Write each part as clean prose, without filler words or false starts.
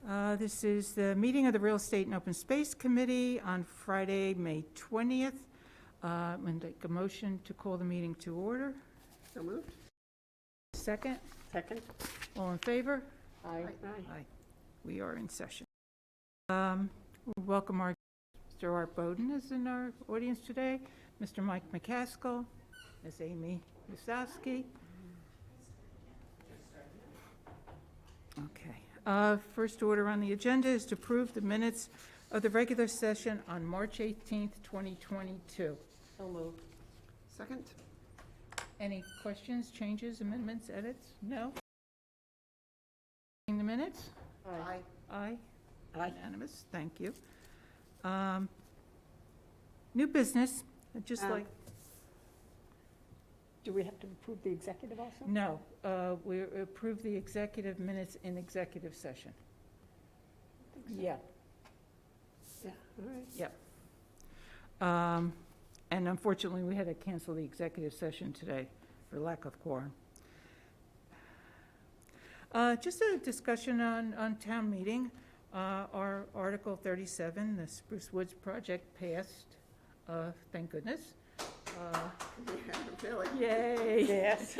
This is the meeting of the Real Estate and Open Space Committee on Friday, May 20th. I'm going to take a motion to call the meeting to order. So moved. Second, Second. all in favor? Aye. Aye. We are in session. Welcome Mr. Art Bowden is in our audience today, Mr. Mike McCaskill, Ms. Amy Usowski. Okay. First order on the agenda is to approve the minutes of the regular session on March 18th, 2022. So moved. Second. Any questions, changes, amendments, edits? No? The minutes? Aye. Aye. Aye. Unanimous, thank you. New business, I'd just like, Do we have to approve the executive also? no, we approve the executive minutes in executive session. Yeah. Yeah, all right. Yep. And unfortunately, we had to cancel the executive session today for lack of quorum. Just a discussion on town meeting. Our Article 37, the Spruce Woods project passed, thank goodness. Yeah, really. Yay. Yes.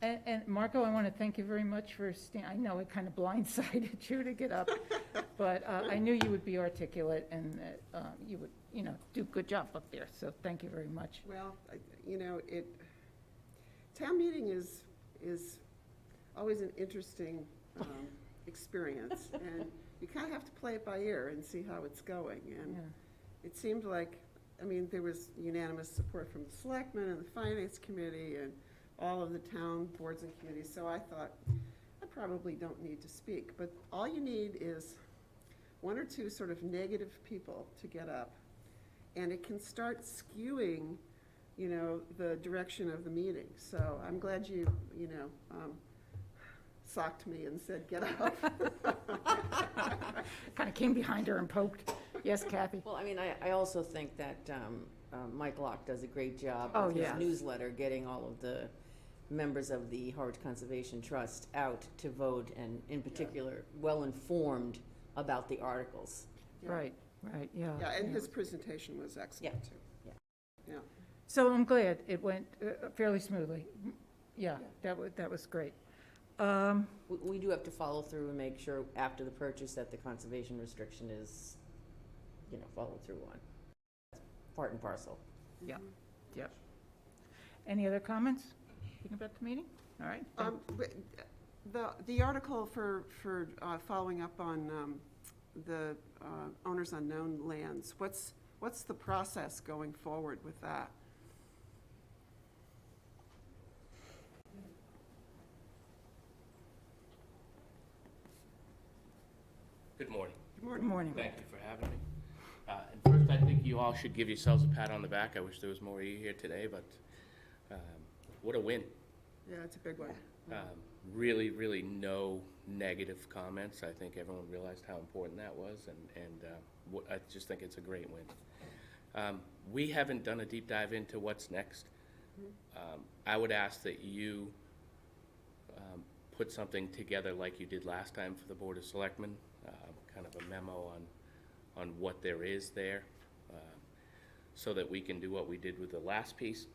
And Marco, I want to thank you very much for I know it kind of blindsided you to get up, but I knew you would be articulate and you would, do a good job up there, so thank you very much. Well, town meeting is always an interesting experience, and you kind of have to play it by ear and see how it's going. And Yeah. it seemed like, there was unanimous support from the selectmen and the finance committee and all of the town boards and committees, so I thought, I probably don't need to speak, but all you need is one or two sort of negative people to get up, and it can start skewing, the direction of the meeting. So I'm glad you, socked me and said, get up. Kind of came behind her and poked. Yes, Kathy? Well, I also think that Mike Locke does a great job Oh, with his yes. newsletter, getting all of the members of the Harwich Conservation Trust out to vote, and in particular, well-informed about the articles. Yeah. Right, yeah. Yeah, and his presentation was excellent, too. Yeah. So I'm glad it went fairly smoothly. Yeah, that was great. We do have to follow through and make sure after the purchase that the conservation restriction is, followed through on. That's part and parcel. Yeah, yep. Any other comments about the meeting? All right. The article for following up on the owners unknown lands, what's the process going forward with that? Good morning. Good morning. Thank you for having me. And first, I think you all should give yourselves a pat on the back. I wish there was more of you here today, but what a win. Yeah, it's a big one. Really, really no negative comments. I think everyone realized how important that was, and I just think it's a great win. We haven't done a deep dive into what's next. I would ask that you put something together like you did last time for the Board of Selectmen, kind of a memo on what there is there, so that we can do what we did with the last piece,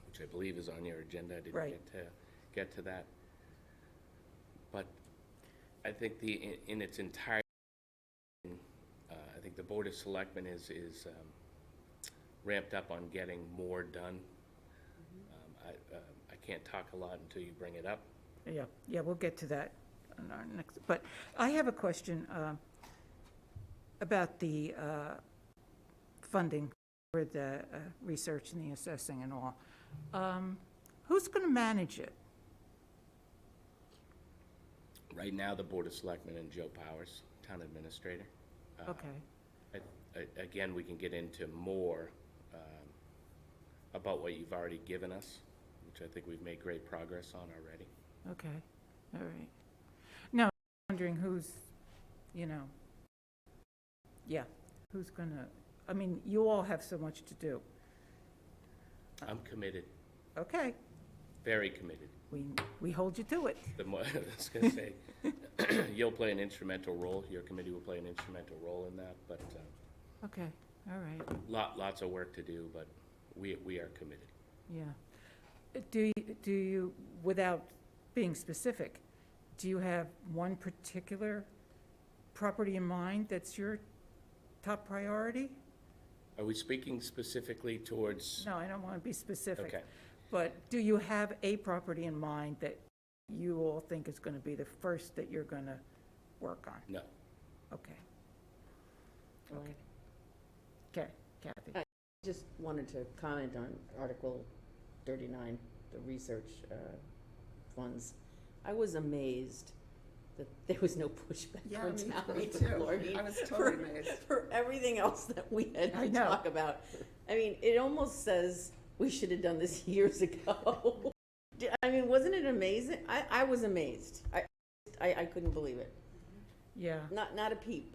which I believe is on your agenda. I didn't Right. get to that. But I think in its entirety, I think the Board of Selectmen is ramped up on getting more done. I can't talk a lot until you bring it up. Yeah, we'll get to that on our next, but I have a question about the funding for the research and the assessing and all. Who's going to manage it? Right now, the Board of Selectmen and Joe Powers, Town Administrator. Okay, Again, we can get into more about what you've already given us, which I think we've made great progress on already. okay, all right. No, I'm wondering who's, who's going to, you all have so much to do. I'm committed. Okay, very committed. We hold you to it. The more, I was gonna say, you'll play an instrumental role, your committee will play an instrumental role in that, but, Okay, all right, lots of work to do, but we are committed. yeah. Do you, without being specific, do you have one particular property in mind that's your top priority? Are we speaking specifically towards? No, I don't want to be specific. Okay, But do you have a property in mind that you all think is going to be the first that you're going to work on? no. Okay, Well, okay. Okay, Kathy? Just wanted to comment on Article 39, the research funds. I was amazed that there was no pushback Yeah, from me town too. meeting Lorraine I was for- totally amazed. For everything else that we had I to know. talk about. I mean, it almost says we should have done this years ago. I mean, wasn't it amazing? I was amazed. I couldn't believe it. Yeah. Not a peep.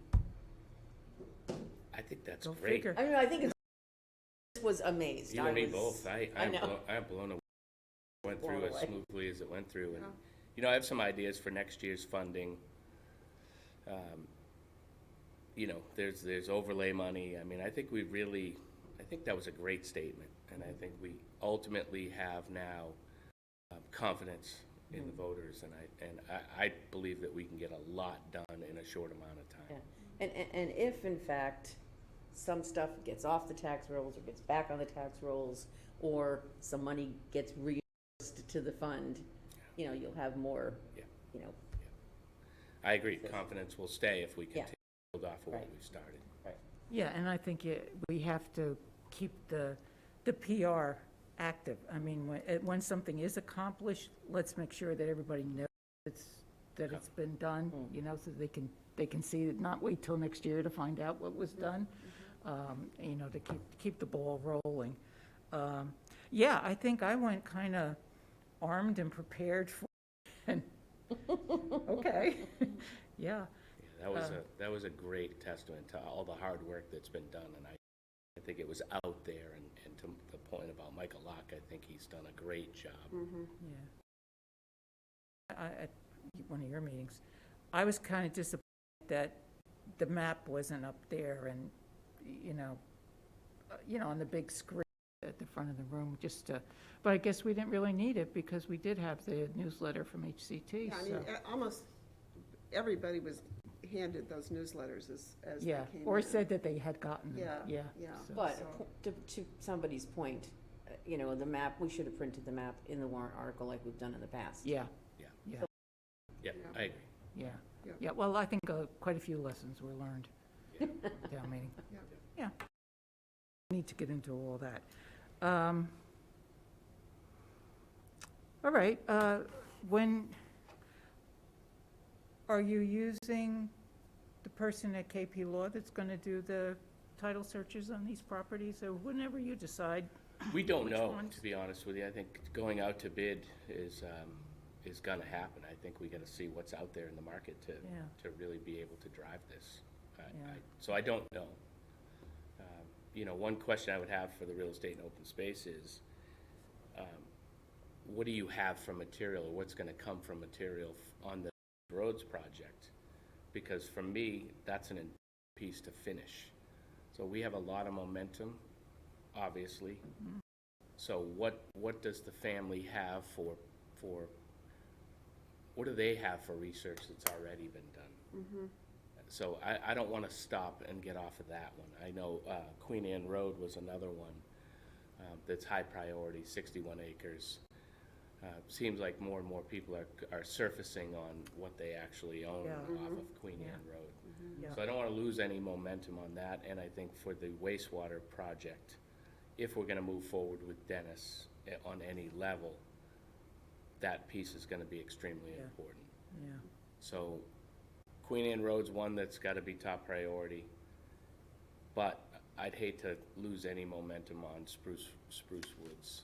I think that's Go great. figure. I mean, I think it was amazed. You I and me was- both. I I'm know. blown away. Went Blown through as away. smoothly as it went through, and, Yeah. you know, I have some ideas for next year's funding. You know, there's overlay money. I mean, I think that was a great statement, and I think we ultimately have now confidence in the voters, and I believe that we can get a lot done in a short amount of time. Yeah. And if in fact some stuff gets off the tax rolls or gets back on the tax rolls, or some money gets reimbursed to the fund, you know, you'll have more, Yeah. you know, I agree, confidence will stay if we continue to build off of what Right. we've started. Yeah, and I think we have to keep the PR active. I mean, when something is accomplished, let's make sure that everybody knows that it's been done, you know, so they can see it, not wait till next year to find out what was done, you know, to keep the ball rolling. Yeah, I think I went kind of armed and prepared for, and, okay, yeah. Yeah, that was a great testament to all the hard work that's been done, and I think it was out there, and to the point about Michael Locke, I think he's done a great job. Yeah. At one of your meetings, I was kind of disappointed that the map wasn't up there and, you know, on the big screen at the front of the room, but I guess we didn't really need it because we did have the newsletter from HCT, Yeah, I so. mean, almost everybody was handed those newsletters as they Yeah, came or in. said that they had gotten them, Yeah, yeah. yeah. so- but So- to somebody's point, you know, the map, we should have printed the map in the warrant article like we've done in the past. Yeah. Yeah. Yeah, Yeah, I agree. yeah, Yeah. yeah, well, I think quite a few lessons were learned down meeting. Yeah. Yeah. Need to get into all that. All right, when, are you using the person at KP Law that's going to do the title searches on these properties, or whenever you decide? We don't Which know, ones? to be honest with you. I think going out to bid is gonna happen. I think we gotta see what's out there in the market Yeah. to really be able to drive this. Yeah. So I don't know. You know, one question I would have for the real estate and open space is, what do you have for material, or what's gonna come from material on the roads project? Because for me, that's an piece to finish. So we have a lot of momentum, obviously. So what does the family have for, what do they have for research that's already been done? So I don't want to stop and get off of that one. I know Queen Anne Road was another one that's high priority, 61 acres. Seems like more and more people are surfacing on what they actually own Yeah. off of Queen Anne Road. Yeah. So I don't want to lose any momentum on that, and I think for the wastewater project, if we're gonna move forward with Dennis on any level, that piece is gonna be extremely Yeah. important. Yeah, So Queen Anne Road's one that's gotta be top priority, but I'd hate to lose any momentum on Spruce Woods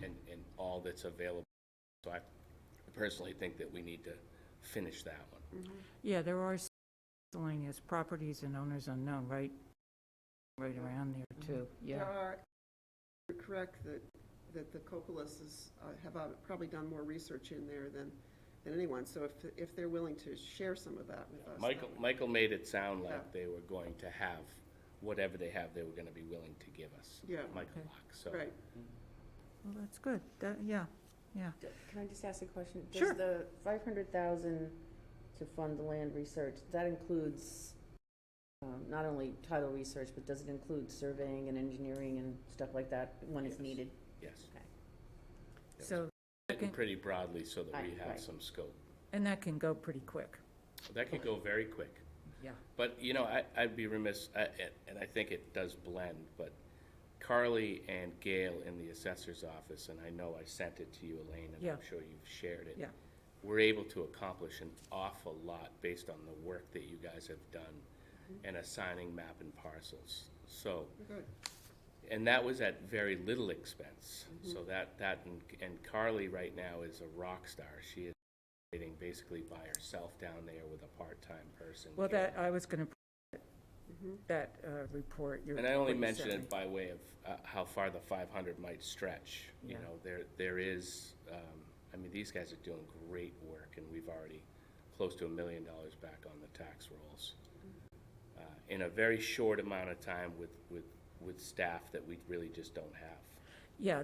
and all that's available. So I personally think that we need to finish that one. yeah, there are miscellaneous properties and owners unknown, right? Right around there, too, There yeah. are, you're correct that that the Cocolas have probably done more research in there than anyone. So if they're willing to share some of that with us. Michael made it sound Yeah. like they were going to have, whatever they have, they were gonna be willing to give us. Yeah. Michael Okay. Locke, so. Right. Well, that's good. Yeah. Can I just ask a question? Sure. Does the 500,000 to fund the land research, that includes not only title research, but does it include surveying and engineering and stuff like that when it's Yes. needed? Yes. Okay. So, Written pretty broadly so that we Right, have right. some scope. and that can go pretty quick. That could go very quick. Yeah. But, I'd be remiss, and I think it does blend, but Carly and Gail in the assessor's office, and I know I sent it to you, Elaine, and Yeah. I'm sure you've shared it. Yeah. We're able to accomplish an awful lot based on the work that you guys have done in assigning map and parcels. So, Good. and that was at very little expense. So and Carly right now is a rock star. She is operating basically by herself down there with a part-time person. Well, Gail. I was going to, that report. And I only what you mention sent it by way of how far the 500 might stretch. You Yeah. know, there is, these guys are doing great work, and we've already close to $1 million back on the tax rolls. In a very short amount of time with staff that we really just don't have. Yeah,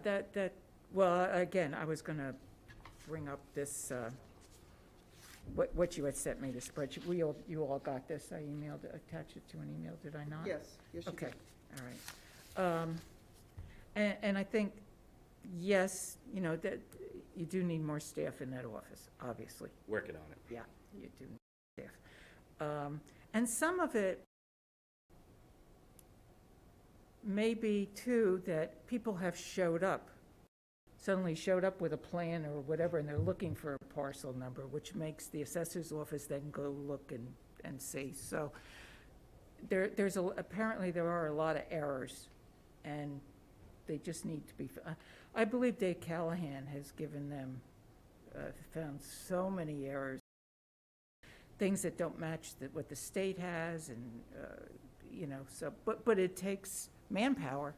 well, again, I was going to bring up this, what you had sent me, the spreadsheet. You all got this. I attached it to an email, did I not? Yes, yes, you Okay, did. all right. And I think, yes, that you do need more staff in that office, obviously. Working on it. Yeah, you do need staff. And some of it may be too that people have suddenly showed up with a plan or whatever, and they're looking for a parcel number, which makes the assessor's office then go look and see. So apparently there are a lot of errors, and they just need to be, I believe Dave Callahan has given them, found so many errors, things that don't match what the state has, and, so, but it takes manpower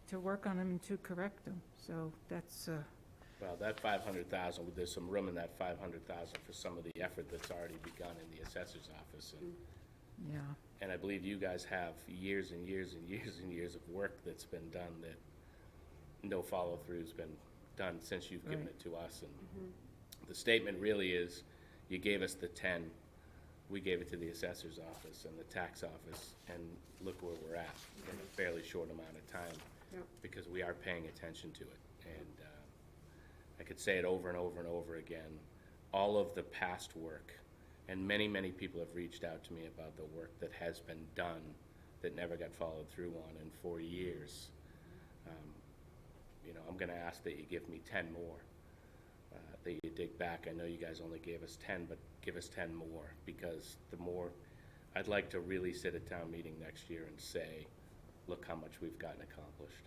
to work on them and to correct them, so that's, Well, that 500,000, there's some room in that 500,000 for some of the effort that's already begun in the assessor's office. yeah. And I believe you guys have years and years and years and years of work that's been done that no follow-through's been done since you've given Right. it to us. And the statement really is, you gave us the 10, we gave it to the assessor's office and the tax office, and look where we're at in a fairly short amount of time. Yep. Because we are paying attention to it. And I could say it over and over and over again, all of the past work, and many, many people have reached out to me about the work that has been done that never got followed through on in 4 years. I'm gonna ask that you give me 10 more, that you dig back. I know you guys only gave us 10, but give us 10 more, because the more, I'd like to really sit at town meeting next year and say, look how much we've gotten accomplished.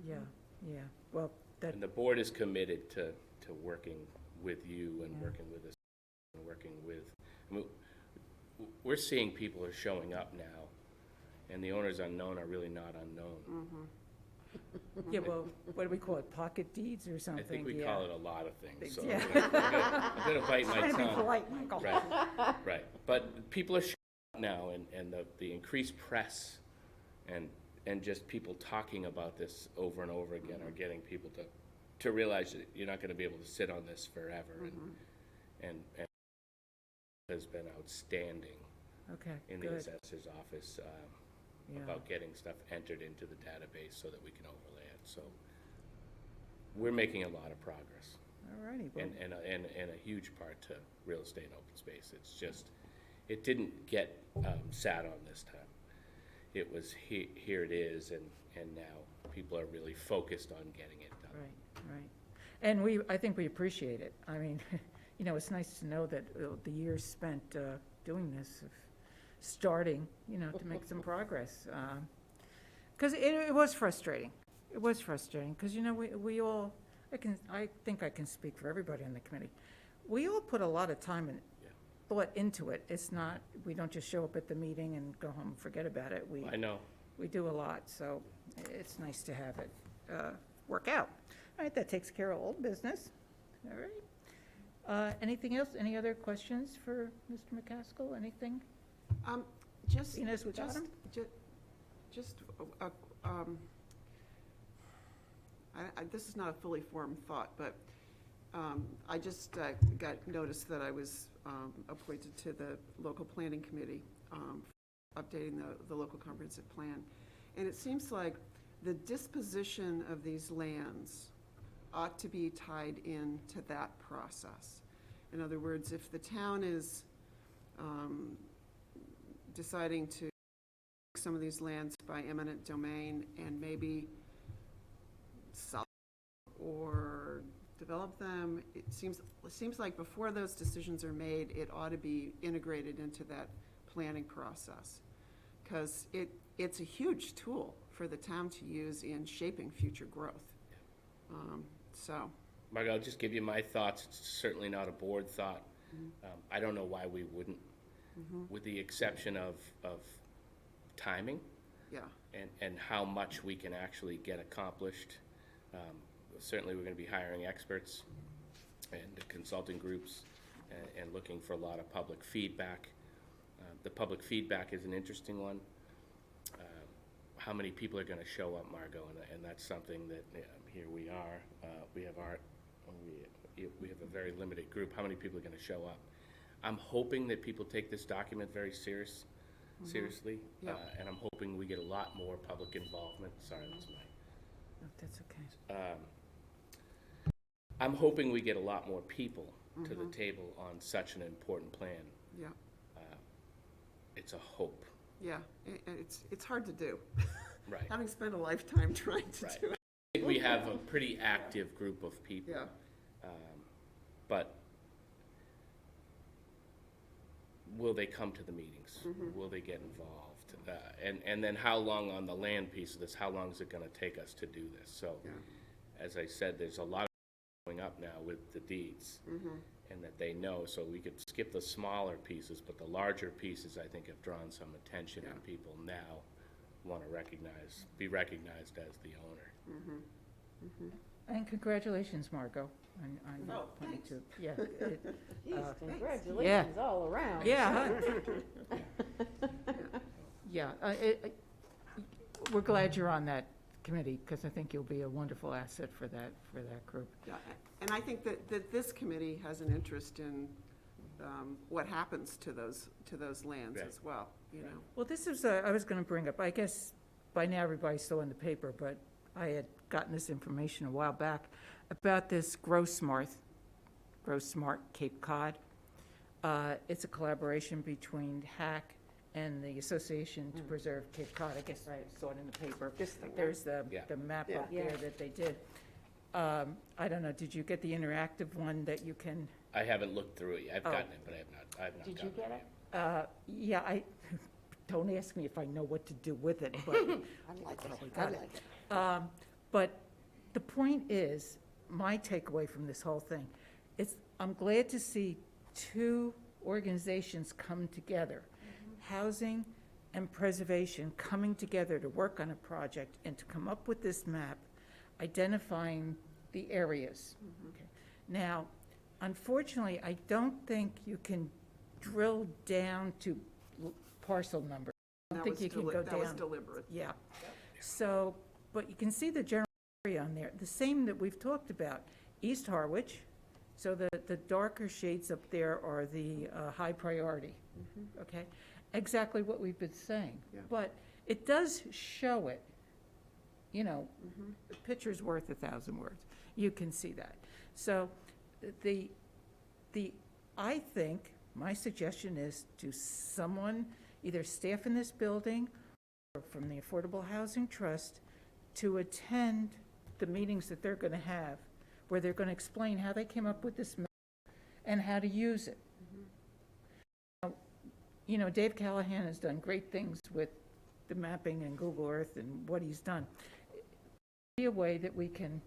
Yeah, well, And the board is committed to working with you and Yeah. working with us, and working with, we're seeing people are showing up now, and the owners unknown are really not unknown. yeah, well, what do we call it, pocket deeds or I something? think we Yeah. call it a lot of things, so Yeah. I'm gonna bite my Trying to be tongue. polite, Michael. Right. But people are showing up now, and the increased press and just people talking about this over and over again are getting people to realize that you're not gonna be able to sit on this forever, and has been outstanding Okay, in the good, assessor's office, yeah. about getting stuff entered into the database so that we can overlay it, so we're making a lot of progress, All righty, well, and a huge part to real estate and open space. It's just, it didn't get sat on this time. It was, here it is, and now people are really focused on getting it done. right. And I think we appreciate it. I mean, it's nice to know that the years spent doing this, of starting, to make some progress. Because it was frustrating. It was frustrating, because, we all, I think I can speak for everybody on the committee. We all put a lot of time and Yeah. thought into it. It's not, we don't just show up at the meeting and go home and forget about it. I know, We do a lot, so it's nice to have it work out. All right, that takes care of old business. All right. Anything else? Any other questions for Mr. McCaskill? Anything? Just, Inez, we got him? just, this is not a fully formed thought, but I just got notice that I was appointed to the local planning committee, updating the local comprehensive plan. And it seems like the disposition of these lands ought to be tied into that process. In other words, if the town is deciding to take some of these lands by eminent domain and maybe sell or develop them, it seems like before those decisions are made, it ought to be integrated into that planning process. Because it's a huge tool for the town to use in shaping future growth. So. Margo, I'll just give you my thoughts. It's certainly not a board thought. I don't know why we wouldn't, with the exception of timing. Yeah. And how much we can actually get accomplished. Certainly, we're going to be hiring experts and consulting groups and looking for a lot of public feedback. The public feedback is an interesting one. How many people are going to show up, Margo? And that's something that here we are. We have art. We have a very limited group. How many people are going to show up? I'm hoping that people take this document very seriously, Yeah. and I'm hoping we get a lot more public involvement. Sorry, that's my. Oh, that's okay. I'm hoping we get a lot more people to the table on such an important plan. Yeah. It's a hope. Yeah. It's hard to do. Right. Having spent a lifetime trying to Right. do it. I think we have a pretty active group of people. Yeah. But will they come to the meetings? Will they get involved? And then how long on the land piece of this, how long is it going to take us to do this? So, Yeah. as I said, there's a lot going up now with the deeds, and that they know, so we could skip the smaller pieces, but the larger pieces, I think, have drawn some attention, and people now want to be recognized as the owner. And congratulations, Margot, on Oh, appointing thanks. to, yeah. Geez, congratulations all around. Yeah. Yeah, we're glad you're on that committee, because I think you'll be a wonderful asset for that group. Yeah. And I think that this committee has an interest in what happens to those lands Right. as well, you know. Well, this is, I was going to bring up, I guess by now everybody's still in the paper, but I had gotten this information a while back about this Grow Smart Cape Cod. It's a collaboration between HAC and the Association to Preserve Cape Cod. I guess I saw it in the paper. There's the map up Yeah. there that they did. I don't know, did you get the interactive one that you can? I haven't looked through it yet. I've Oh. gotten it, but I have not Did gotten you get yet. it? Yeah, don't ask me if I know what to do with it, but I like it. I got it. But the point is, my takeaway from this whole thing is I'm glad to see two organizations come together, housing and preservation coming together to work on a project and to come up with this map, identifying the areas. Okay. Now, unfortunately, I don't think you can drill down to parcel numbers. I don't think you can go That was down. deliberate. Yeah. So, but you can see the general area on there, the same that we've talked about. East Harwich, so the darker shades up there are the high priority, okay? Exactly what we've been saying. Yeah. But it does show it, you know, a picture's worth 1,000 words. You can see that. So I think, my suggestion is to someone, either staff in this building or from the Affordable Housing Trust, to attend the meetings that they're going to have, where they're going to explain how they came up with this map and how to use it. Now, you know, Dave Callahan has done great things with the mapping and Google Earth and what he's done. Be a way that we can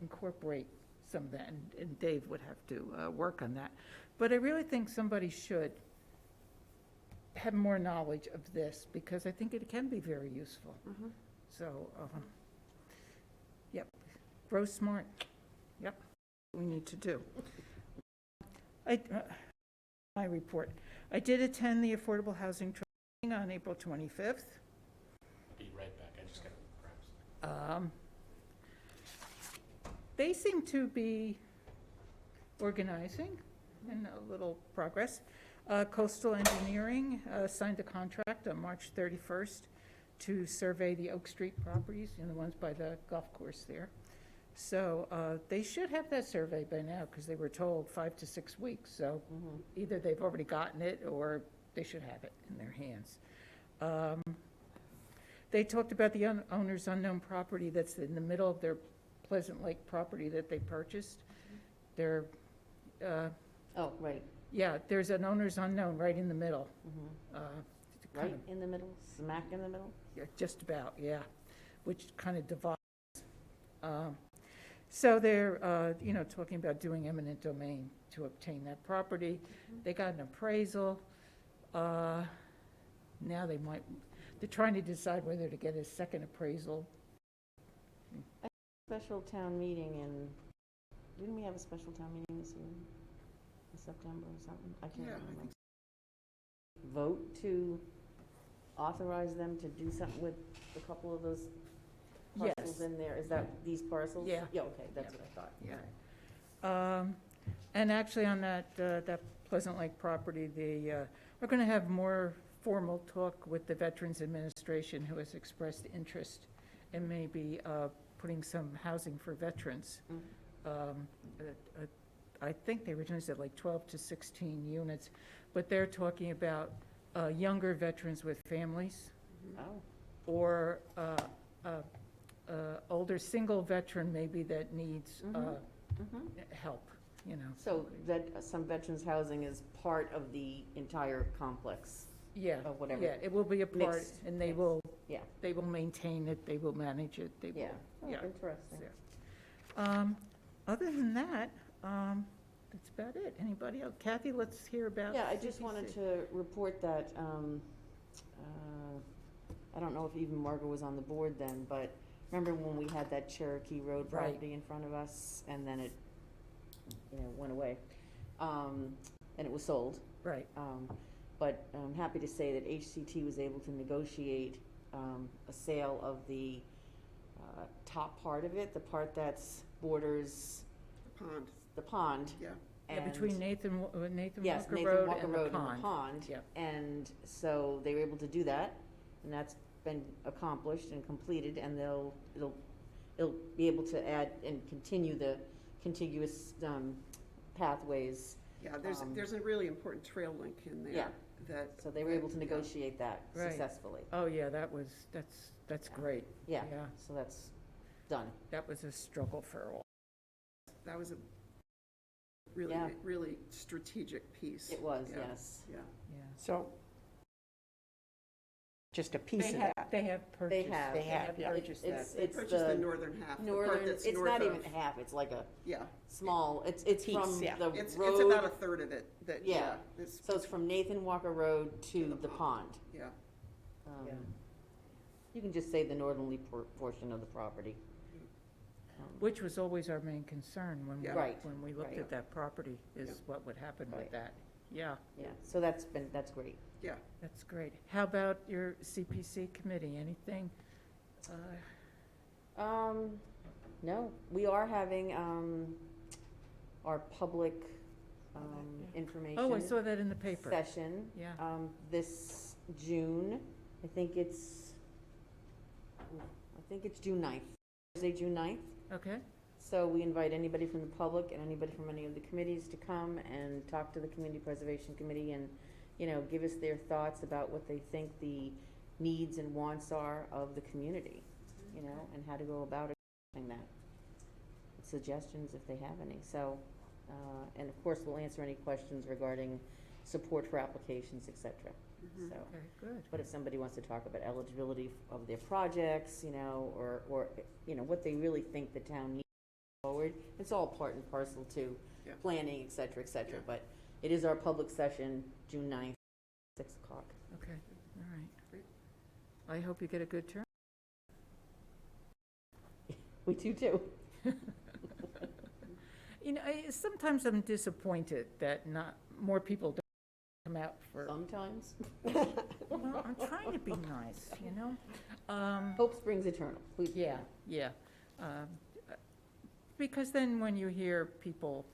incorporate some of that, and Dave would have to work on that. But I really think somebody should have more knowledge of this, because I think it can be very useful. So, yep. Grow smart. Yep, we need to do. My report. I did attend the Affordable Housing Training on April 25th. Be right back, I just got to grab some. They seem to be organizing and a little progress. Coastal Engineering signed a contract on March 31st to survey the Oak Street properties, the ones by the golf course there. So they should have that survey by now, because they were told 5 to 6 weeks. So either they've already gotten it, or they should have it in their hands. They talked about the owner's unknown property that's in the middle of their Pleasant Lake property that they purchased. They're, Oh, right, yeah, there's an owner's unknown right in the middle. right in the middle, smack in the middle? Yeah, just about, yeah, which kind of divides. So they're, talking about doing eminent domain to obtain that property. They got an appraisal. Now they're trying to decide whether to get a second appraisal. Special town meeting didn't we have a special town meeting this year? In September or something? I can't Yeah, I remember. think Vote to authorize them to do something with a couple of those Yes. parcels in there? Is that these parcels? Yeah. Yeah, okay, that's what I thought. Yeah. And actually on that Pleasant Lake property, we're going to have more formal talk with the Veterans Administration, who has expressed interest in maybe putting some housing for veterans. I think they originally said like 12 to 16 units, but they're talking about younger veterans with families, Oh, or older single veteran maybe that needs help, so some veterans housing is part of the entire complex, Yeah, or whatever. yeah, it will be a part, Mixed, and they mixed. will, Yeah, they will maintain it, they will manage it, they will. yeah. Oh, Yeah. interesting. Yeah. Other than that, that's about it. Anybody else? Kathy, let's hear about Yeah, I just wanted CPC. to report that, I don't know if even Margot was on the board then, but remember when we had that Cherokee Road Right. property in front of us, and then it, went away? And it was sold. Right, But I'm happy to say that HCT was able to negotiate a sale of the top part of it, the part that's borders the pond, the pond. yeah. yeah, between and- Nathan Yes, Walker Nathan Road Walker and the Road and the pond. pond. Yep. And so they were able to do that, and that's been accomplished and completed, and it'll be able to add and continue the contiguous pathways. Yeah, there's a really important trail link in there. Yeah. That. So they were able to yeah. negotiate that Right. successfully. Oh, yeah, that's great. Yeah, Yeah, so that's done. that was a struggle for a while. That was a really, Yeah. really strategic piece. It was, Yeah. yes. Yeah. Yeah. So, just a piece They of have, that. they have purchased. They have, yeah. purchased It's- that. They purchased the northern half, the part northern, that's it's north not of. even half, it's like a Yeah, small, it's Piece, from yeah. the it's road. about a third of it, that, Yeah. yeah. It's, So it's from Nathan Walker Road to the pond. yeah, Yeah. You can just say the northerly portion of the property. Which was always our main concern when we, Yeah. Right, when we looked right. at that property, is Yeah. what would happen with Right. that. Yeah, Yeah, so that's great. yeah. that's great. How about your CPC committee? Anything? No, we are having, our public, information. Oh, I saw that in the paper. Session, Yeah, this June, I think it's June 9th, Thursday, June 9th. okay, So we invite anybody from the public and anybody from any of the committees to come and talk to the Community Preservation Committee and, give us their thoughts about what they think the needs and wants are of the community, and how to go about addressing that. Suggestions if they have any. So, and of course, we'll answer any questions regarding support for applications, et cetera. Mhm. So. okay, good. But if somebody wants to talk about eligibility of their projects, or what they really think the town needs forward, it's all part and parcel to Yeah. planning, et cetera, et cetera. Yeah. But it is our public session, June 9th, 6 o'clock. Okay, all right. Great. I hope you get a good turn. We do too. You know, sometimes I'm disappointed that not more people don't come out for, Sometimes. well, I'm trying to be nice, you know? Hope springs eternal. Yeah, yeah. Because then when you hear people,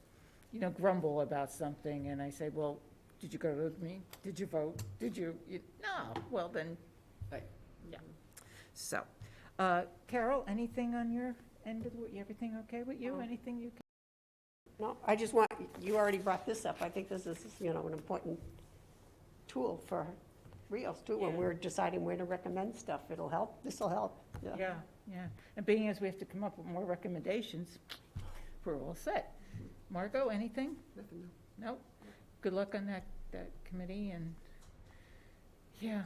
you know, grumble about something, and I say, well, did you go to the meeting? Did you vote? Did you? No, well then, Right. yeah. So, Carol, anything on your end of the, everything okay with you? Anything you? No, I just want, you already brought this up. I think this is, you know, an important tool for Rios too, when Yeah. we're deciding where to recommend stuff. It'll help, this'll help. Yeah, yeah. And being as we have to come up with more recommendations, we're all set. Margot, anything? Nothing, no. Nope. Good luck on that committee, and, yeah,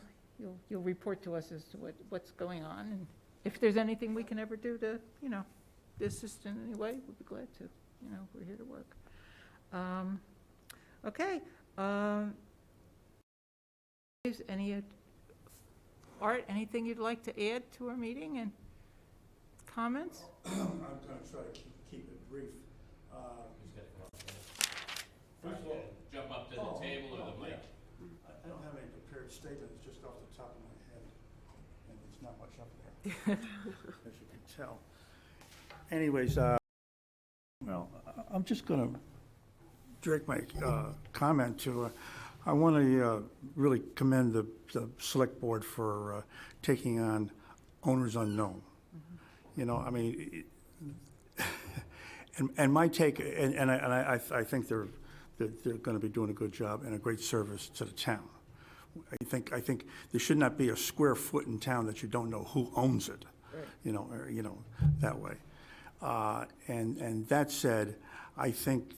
you'll report to us as to what's going on, and if there's anything we can ever do to, you know, assist in any way, we'd be glad to. You know, we're here to work. Okay. Is any, Art, anything you'd like to add to our meeting and comments? I'm going to try to keep it brief. First of all, Jump up to Oh, the table or the oh, mic. I don't have any prepared statements, just off the top of my head, and there's not much up there, as you can tell. Anyways, well, I'm just going to direct my comment to, I want to really commend the Select Board for taking on Owners Unknown. You know, I mean, and my take, and I think they're going to be doing a good job and a great service to the town. I think there should not be a square foot in town that you don't know who owns it, Right. you know, or, you know, that way. And that said, I think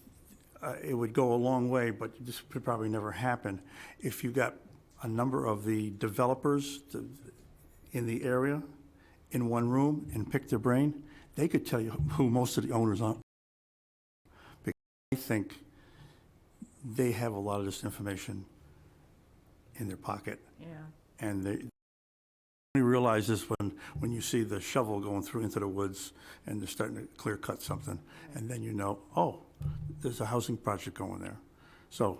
it would go a long way, but this could probably never happen, if you got a number of the developers in the area in one room and pick their brain. They could tell you who most of the owners are. Because I think they have a lot of this information in their pocket, Yeah. and they only realize this when you see the shovel going through into the woods and they're starting to clear cut something, and then you know, oh, there's a housing project going there. So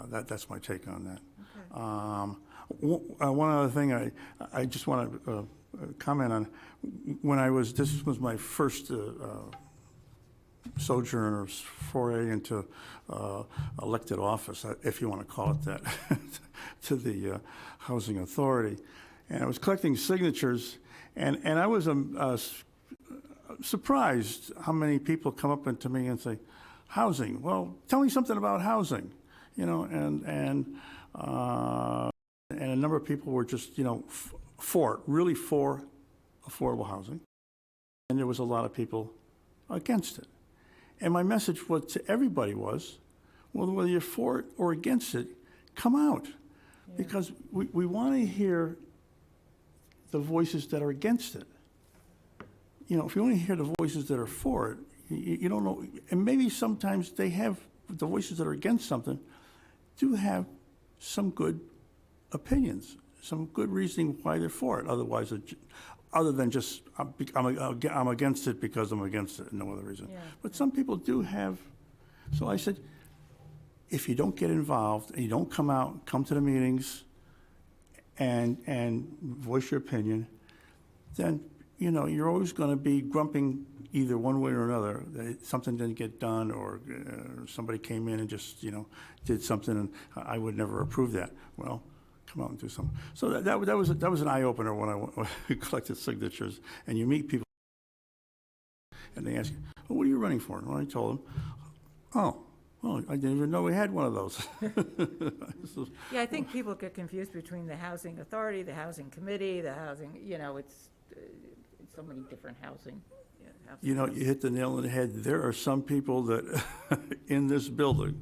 that's my take on that. One other thing I just want to comment on. This was my first sojourn or foray into elected office, if you want to call it that, to the Housing Authority. And I was collecting signatures, and I was surprised how many people come up to me and say, housing, well, tell me something about housing, you know, and a number of people were just, you know, really for affordable housing. And there was a lot of people against it. And my message to everybody was, well, whether you're for it or against it, come out. Yeah. Because we want to hear the voices that are against it. You know, if you only hear the voices that are for it, you don't know. And maybe sometimes the voices that are against something do have some good opinions, some good reasoning why they're for it. Otherwise, other than just, I'm against it because I'm against it, no other reason. Yeah. But some people do have, so I said, if you don't get involved and you don't come to the meetings and voice your opinion, then, you know, you're always going to be grumping either one way or another, that something didn't get done, or somebody came in and just, you know, did something, and I would never approve that. Well, come out and do something. So that was an eye-opener when I collected signatures, and you meet people, and they ask you, well, what are you running for? Well, I told them, oh, well, I didn't even know we had one of those. Yeah, I think people get confused between the Housing Authority, the Housing Committee, the Housing, you know, it's so many different housing. Yeah, You know, you hit the nail on the head. There are some people that, in this building,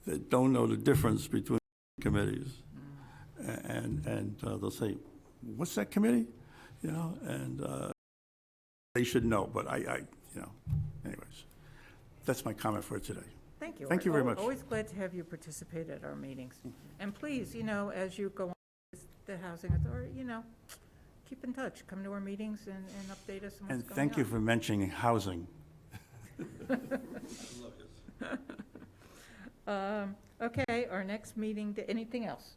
that don't know the difference between committees. And they'll say, what's that committee? You know, and they should know, but I, you know, anyways, that's my comment for today. Thank you. Thank you very much. Always glad to have you participate at our meetings. And please, you know, as you go on with the Housing Authority, you know, keep in touch, come to our meetings and update us on what's going on. And thank you for mentioning housing. Okay, our next meeting, anything else?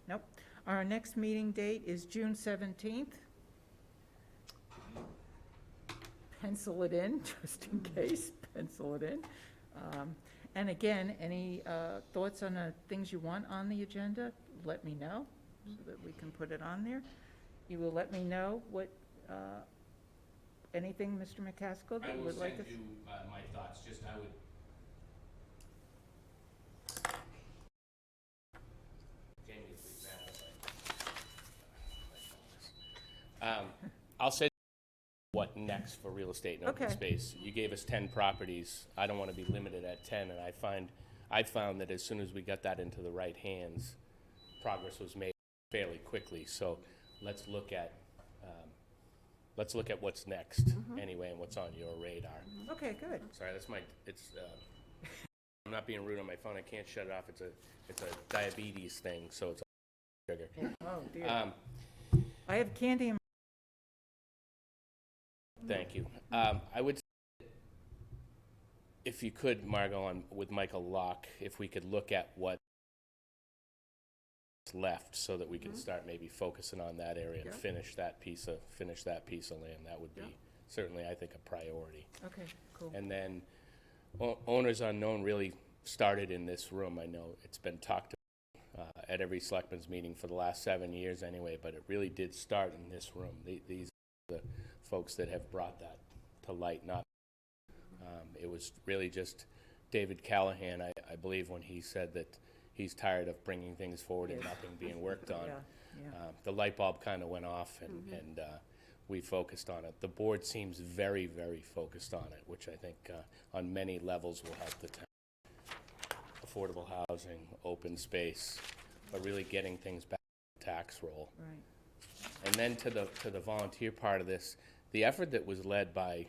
Nope. Our next meeting date is June 17th. Pencil it in, just in case, pencil it in. And again, any thoughts on things you want on the agenda, let me know, so that we can put it on there. You will let me know what, anything, Mr. McCaskill, that you would like us? my thoughts, just I would. Jamie, please, I'll say what next for real estate and open Okay. space. You gave us 10 properties. I don't want to be limited at 10, and I found that as soon as we got that into the right hands, progress was made fairly quickly. So let's look at what's next anyway, and what's on your radar. Okay, good. Sorry, I'm not being rude on my phone. I can't shut it off. It's a diabetes thing, so it's sugar. Oh, dear. I have candy in Thank you. I would, say, if you could, Margot, with Michael Locke, if we could look at what's left, so that we can start maybe focusing on that area and Yeah. finish that piece of land. That would be Yeah. certainly, I think, a priority. Okay, cool. And then, Owners Unknown really started in this room. I know it's been talked about at every selectmen's meeting for the last 7 years anyway, but it really did start in this room. These are the folks that have brought that to light. It was really just David Callahan, I believe, when he said that he's tired of bringing things forward and nothing being worked on. Yeah. The light bulb kind of went off, and we focused on it. The board seems very, very focused on it, which I think on many levels will help the town. Affordable housing, open space, but really getting things back to the tax roll. Right. And then to the volunteer part of this, the effort that was led by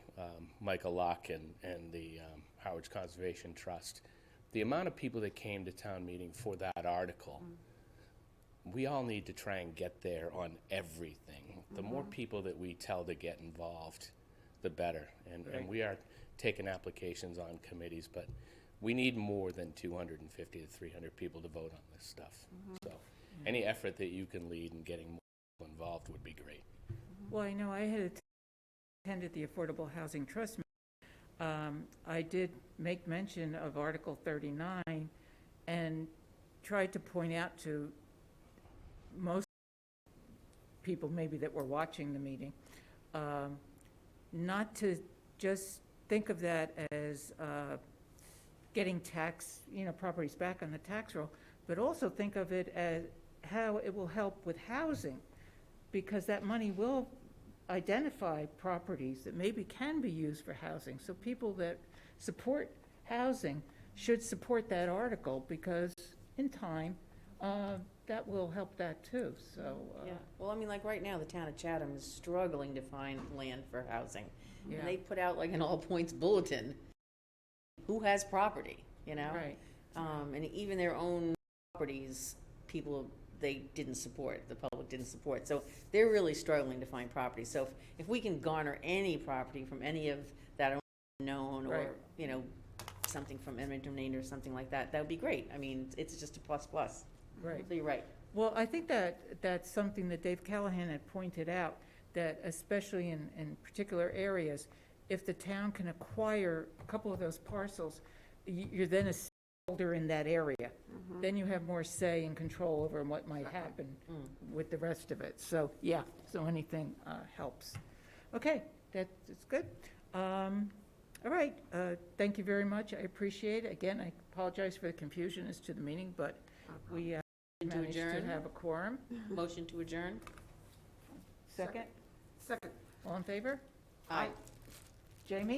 Michael Locke and the Howard's Conservation Trust, the amount of people that came to town meeting for that article, we all need to try and get there on everything. The more people that we tell to get involved, the better. And we are taking applications on committees, but we need more than 250 to 300 people to vote on this stuff. So any effort that you can lead in getting more people involved would be great. Well, I know I had attended the Affordable Housing Trust meeting. I did make mention of Article 39 and tried to point out to most people maybe that were watching the meeting, not to just think of that as getting properties back on the tax roll, but also think of it as how it will help with housing, because that money will identify properties that maybe can be used for housing. So people that support housing should support that article, because in time, that will help that too, so. Yeah, well, I mean, like right now, the town of Chatham is struggling to find land for housing. Yeah. And they put out like an all points bulletin, who has property, you know? Right, And even their own properties, they didn't support, the public didn't support. So they're really struggling to find property. So if we can garner any property from any of that unknown, or, Right. Something from eminent domain or something like that, that would be great. I mean, it's just a plus plus. right. You're right. Well, I think that's something that Dave Callahan had pointed out, that especially in particular areas, if the town can acquire a couple of those parcels, you're then a stakeholder in that area. Then you have more say and control over what might happen with the rest of it. So, yeah, so anything helps. Okay, that's good. All right, thank you very much. I appreciate it. Again, I apologize for the confusion as to the meeting, but we managed to adjourn? have a quorum. Motion to adjourn? Second? Second. All in favor? Aye. Jamie?